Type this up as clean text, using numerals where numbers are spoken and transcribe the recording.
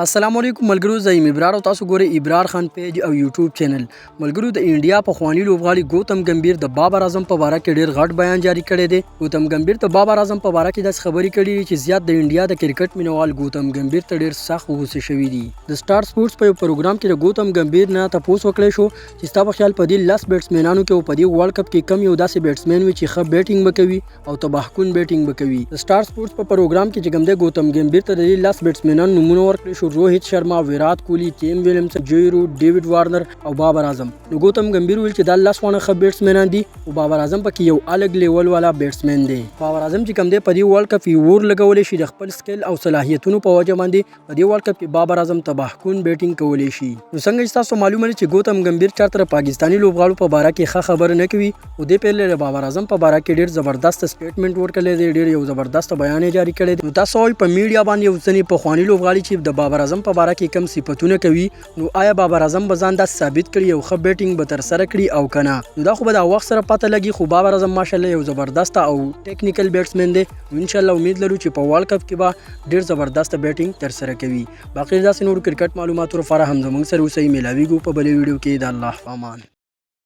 السلام علیکم ملګرو، زه یم ابرار او تاسو ګورئ ابرار خان پیج او یوټیوب چینل. ملګرو، د انډیا پخوانی لوبغاړي ګوتم گمبھیر د بابر اعظم په باره کې ډیر غټ بیان جاری کړی دی. ګوتم گمبھیر د بابر اعظم په باره کې داسې خبرې کړي چې زیات د انډیا د کرکټ مینوال ګوتم گمبھیر ته ډیر سخت غوسه شوي دي. د سٹار سپورټس په یو پروګرام کې د ګوتم گمبھیر نه تاسو وکړی شو چې ستا په خیال په دې 10 بیټسمنانو کې او په دې ورلد کپ کې کم یو داسې بیټسمن وي چې ښه بیټینګ وکوي او تباهکون بیټینګ وکوي. د سٹار سپورټس په پروګرام کې چې کوم دی ګوتم گمبھیر ته د دې 10 بیټسمنانو نومونه ورکړل شو: روهیت شرما، ویرات کوهلی، کیم ویلیمسن، جوی روټ، ډیوډ وارنر او بابر اعظم. نو ګوتم گمبھیر ویل چې دا 10 وانه ښه بیټسمنان دي او بابر اعظم پکې یو الګ لیول والا بیټسمن دی. بابر اعظم چې کوم دی په دې ورلد کپ یې ور لګولی شي د خپل سکل او صلاحیتونو په وجه باندې. په دې ورلد کپ کې بابر اعظم تباهکون بیټینګ کولی شي. نو څنګه چې تاسو معلومه چې ګوتم گمبھیر چارته پاکستاني لوبغاړو په باره کې ښه خبره نه کوي او دې پیل له بابر اعظم په باره کې ډیر زبردست سټیټمنټ ورکړی دی، ډیر یو زبردست بیان جاری کړی دی. نو تاسو په میډیا باندې یو ځنې پخواني لوبغاړي چې د بابر اعظم په باره کې کم صفتونه کوي، نو آیا بابر اعظم به ځان داسې ثابت کړي او ښه بیټینګ به ترسره کړي او که نه؟ نو دا خو به د وخت سره پته لګي. خو بابر اعظم ماشاءالله یو زبردست او ټیکنیکل بیټسمن دی. نو انشاءالله امید لرو چې په ورلد کپ کې به ډیر زبردست بیټینګ ترسره کوي. باقي داسې نور کرکټ معلوماتو لپاره هم زموږ سره اوسئ. میلاویږو په بلې ویډیو کې. د الله په امان.